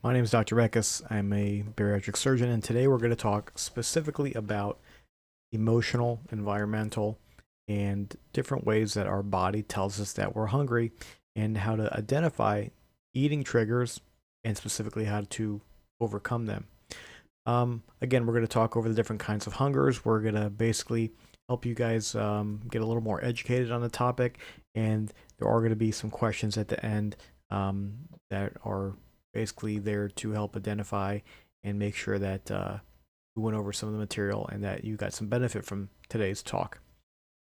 My name is Dr. Rekas. I'm a bariatric surgeon, and today we're going to talk specifically about emotional, environmental, and different ways that our body tells us that we're hungry and how to identify eating triggers and specifically how to overcome them. Again, we're going to talk over the different kinds of hungers. We're going to basically help you guys get a little more educated on the topic, and there are going to be some questions at the end that are basically there to help identify and make sure that we went over some of the material and that you got some benefit from today's talk.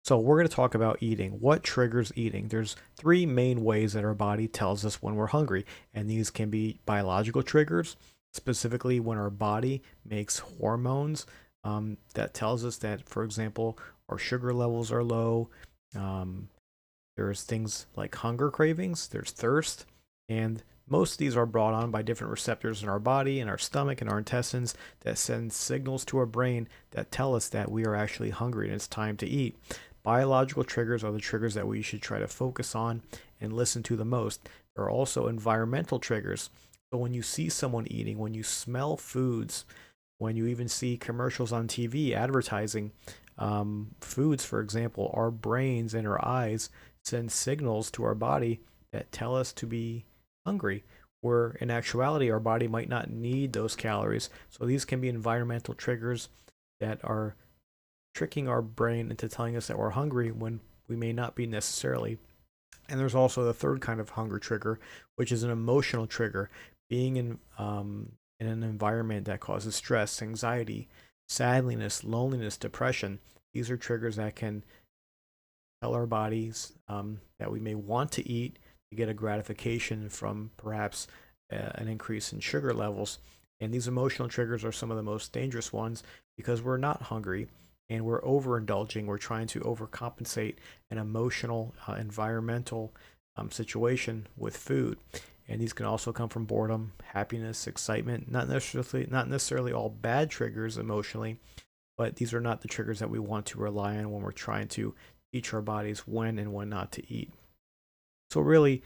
So we're going to talk about eating. What triggers eating? There's three main ways that our body tells us when we're hungry, and these can be biological triggers, specifically when our body makes hormones that tells us that, for example, our sugar levels are low. Um, there's things like hunger cravings, there's thirst, and most of these are brought on by different receptors in our body, in our stomach, and our intestines that send signals to our brain that tell us that we are actually hungry and it's time to eat. Biological triggers are the triggers that we should try to focus on and listen to the most. There are also environmental triggers. So when you see someone eating, when you smell foods, when you even see commercials on TV advertising foods, for example, our brains and our eyes send signals to our body that tell us to be hungry, where in actuality, our body might not need those calories. So these can be environmental triggers that are tricking our brain into telling us that we're hungry when we may not be necessarily. And there's also the third kind of hunger trigger, which is an emotional trigger, being in an environment that causes stress, anxiety, sadness, loneliness, depression. These are triggers that can tell our bodies that we may want to eat to get a gratification from perhaps an increase in sugar levels. And these emotional triggers are some of the most dangerous ones because we're not hungry and we're overindulging. We're trying to overcompensate an emotional, environmental situation with food. And these can also come from boredom, happiness, excitement. Not necessarily all bad triggers emotionally, but these are not the triggers that we want to rely on when we're trying to teach our bodies when and when not to eat. So really,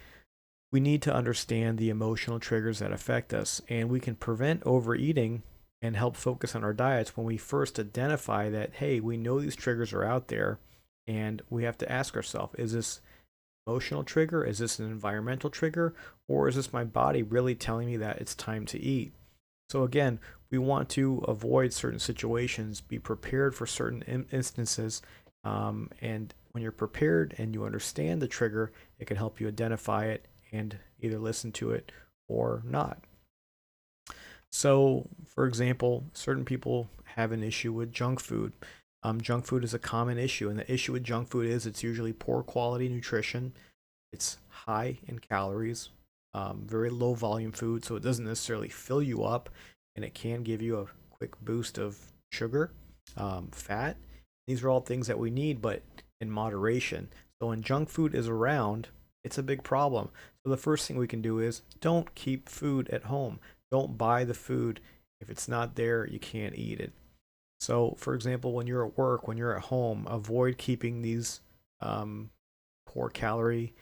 we need to understand the emotional triggers that affect us, and we can prevent overeating and help focus on our diets when we first identify that, hey, we know these triggers are out there, and we have to ask ourselves, is this emotional trigger? Is this an environmental trigger? Or is this my body really telling me that it's time to eat? So again, we want to avoid certain situations, be prepared for certain instances, and when you're prepared and you understand the trigger, it can help you identify it and either listen to it or not. So, for example, certain people have an issue with junk food. Junk food is a common issue, and the issue with junk food is it's usually poor quality nutrition, it's high in calories, very low volume food, so it doesn't necessarily fill you up, and it can give you a quick boost of sugar, fat. These are all things that we need, but in moderation. So when junk food is around, it's a big problem. So the first thing we can do is don't keep food at home. Don't buy the food. If it's not there, you can't eat it. So, for example, when you're at work, when you're at home, avoid keeping these um, poor calorie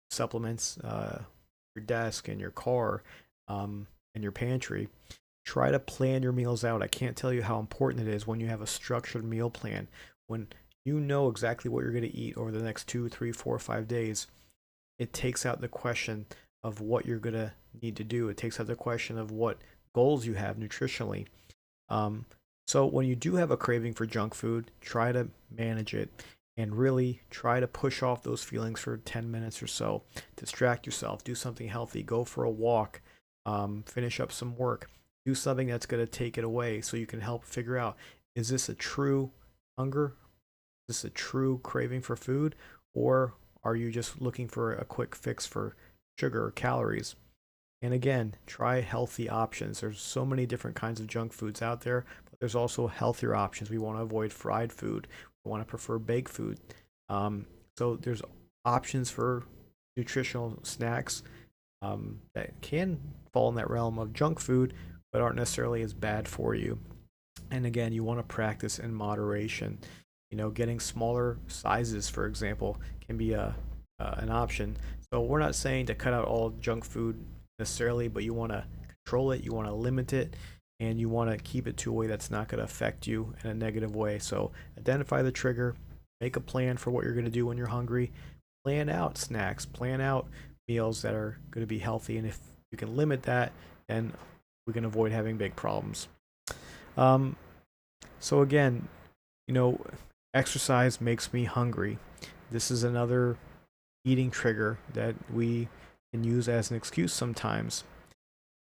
supplements, your desk and your car, and your pantry. Try to plan your meals out. I can't tell you how important it is when you have a structured meal plan. When you know exactly what you're going to eat over the next 2, 3, 4, 5 days, it takes out the question of what you're going to need to do. It takes out the question of what goals you have nutritionally. Um, so when you do have a craving for junk food, try to manage it and really try to push off those feelings for 10 minutes or so. Distract yourself, do something healthy, go for a walk, finish up some work, do something that's going to take it away so you can help figure out, is this a true hunger? Is this a true craving for food? Or are you just looking for a quick fix for sugar or calories? And again, try healthy options. There's so many different kinds of junk foods out there, but there's also healthier options. We want to avoid fried food. We want to prefer baked food. So there's options for nutritional snacks that can fall in that realm of junk food, but aren't necessarily as bad for you. And again, you want to practice in moderation. Getting smaller sizes, for example, can be an option. So we're not saying to cut out all junk food necessarily, but you want to control it, you want to limit it, and you want to keep it to a way that's not going to affect you in a negative way. So identify the trigger, make a plan for what you're going to do when you're hungry, plan out snacks, plan out meals that are going to be healthy, and if you can limit that, then we can avoid having big problems. Um, so again, you know, exercise makes me hungry. This is another eating trigger that we can use as an excuse sometimes.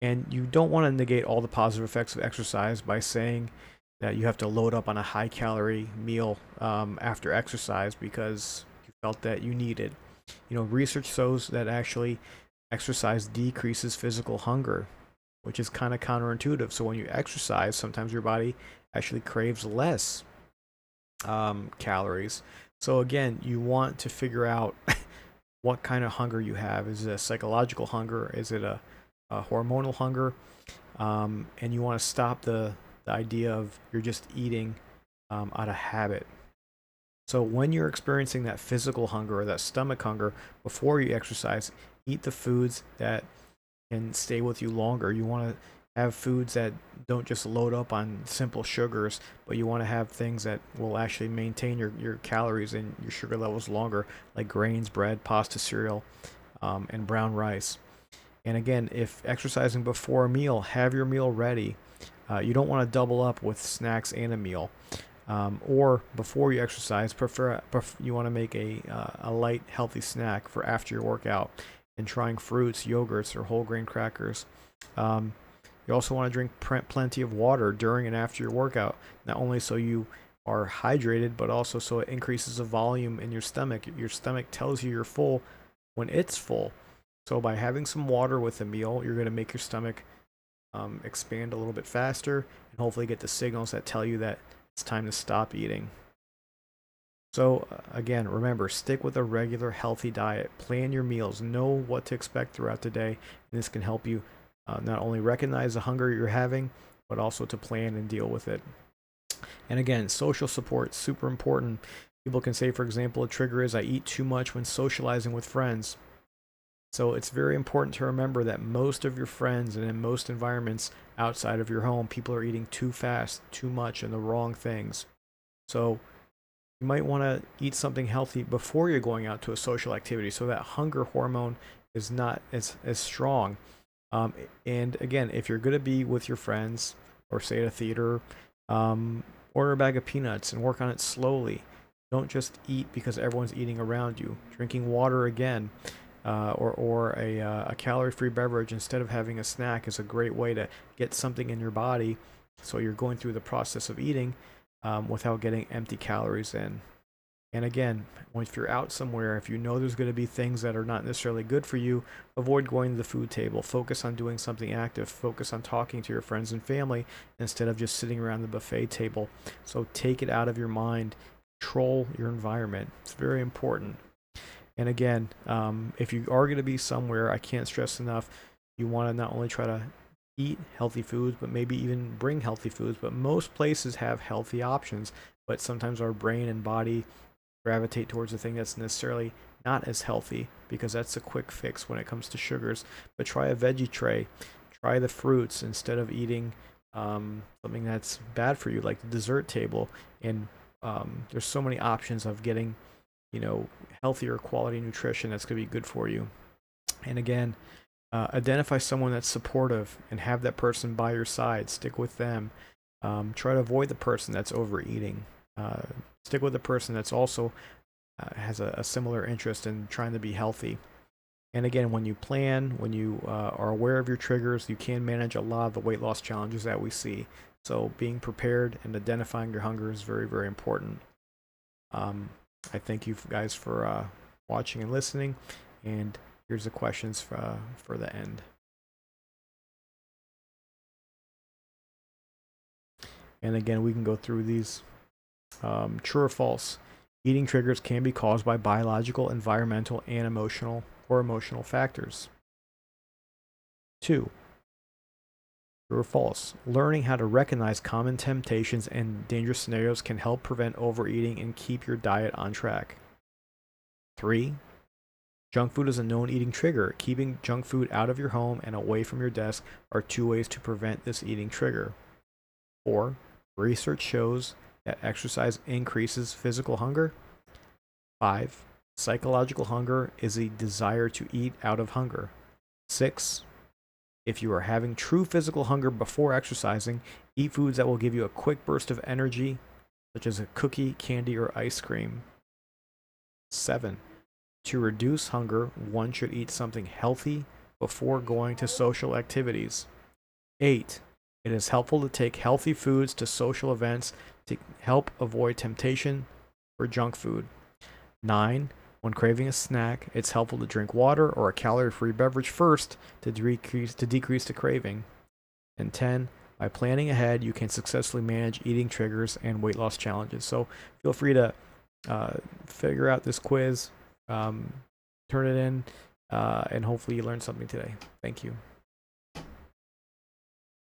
And you don't want to negate all the positive effects of exercise by saying that you have to load up on a high calorie meal after exercise because you felt that you needed. Research shows that actually exercise decreases physical hunger, which is kind of counterintuitive. So when you exercise, sometimes your body actually craves less calories. So again, you want to figure out what kind of hunger you have. Is it a psychological hunger? Is it a hormonal hunger? And you want to stop the idea of you're just eating out of habit. So when you're experiencing that physical hunger or that stomach hunger before you exercise, eat the foods that can stay with you longer. You want to have foods that don't just load up on simple sugars, but you want to have things that will actually maintain your calories and your sugar levels longer, like grains, bread, pasta, cereal, and brown rice. And again, if exercising before a meal, have your meal ready. You don't want to double up with snacks and a meal. Or before you exercise, you want to make a light, healthy snack for after your workout, and trying fruits, yogurts, or whole grain crackers. You also want to drink plenty of water during and after your workout, not only so you are hydrated, but also so it increases the volume in your stomach. Your stomach tells you you're full when it's full. So by having some water with a meal, you're going to make your stomach expand a little bit faster and hopefully get the signals that tell you that it's time to stop eating. So again, remember, stick with a regular healthy diet. Plan your meals. Know what to expect throughout the day. And this can help you not only recognize the hunger you're having, but also to plan and deal with it. And again, social support, super important. People can say, for example, a trigger is I eat too much when socializing with friends. So it's very important to remember that most of your friends and in most environments outside of your home, people are eating too fast, too much, and the wrong things. So you might want to eat something healthy before you're going out to a social activity so that hunger hormone is not as strong. And again, if you're going to be with your friends or say at a theater, order a bag of peanuts and work on it slowly. Don't just eat because everyone's eating around you. Drinking water again. Or a calorie-free beverage instead of having a snack is a great way to get something in your body so you're going through the process of eating without getting empty calories in. And again, if you're out somewhere, if you know there's going to be things that are not necessarily good for you, avoid going to the food table. Focus on doing something active. Focus on talking to your friends and family instead of just sitting around the buffet table. So take it out of your mind. Control your environment. It's very important. And again, if you are going to be somewhere, I can't stress enough, you want to not only try to eat healthy foods, but maybe even bring healthy foods. But most places have healthy options, but sometimes our brain and body gravitate towards the thing that's necessarily not as healthy because that's a quick fix when it comes to sugars. But try a veggie tray, try the fruits instead of eating something that's bad for you, like the dessert table. And there's so many options of getting healthier quality nutrition that's going to be good for you. And again, identify someone that's supportive and have that person by your side. Stick with them. Try to avoid the person that's overeating. Stick with the person that's also has a similar interest in trying to be healthy. And again, when you plan, when you are aware of your triggers, you can manage a lot of the weight loss challenges that we see. So being prepared and identifying your hunger is very, very important. I thank you guys for watching and listening, and here's the questions for the end. And again, we can go through these. True or false? Eating triggers can be caused by biological, environmental, and emotional factors. 2. True or false? Learning how to recognize common temptations and dangerous scenarios can help prevent overeating and keep your diet on track. 3. Junk food is a known eating trigger. Keeping junk food out of your home and away from your desk are 2 ways to prevent this eating trigger. 4. Research shows that exercise increases physical hunger. 5. Psychological hunger is a desire to eat out of hunger. 6. If you are having true physical hunger before exercising, eat foods that will give you a quick burst of energy, such as a cookie, candy, or ice cream. 7. To reduce hunger, one should eat something healthy before going to social activities. 8. It is helpful to take healthy foods to social events to help avoid temptation for junk food. 9. When craving a snack, it's helpful to drink water or a calorie-free beverage first to decrease the craving. And 10. By planning ahead, you can successfully manage eating triggers and weight loss challenges. So feel free to figure out this quiz, turn it in, and hopefully you learned something today. Thank you.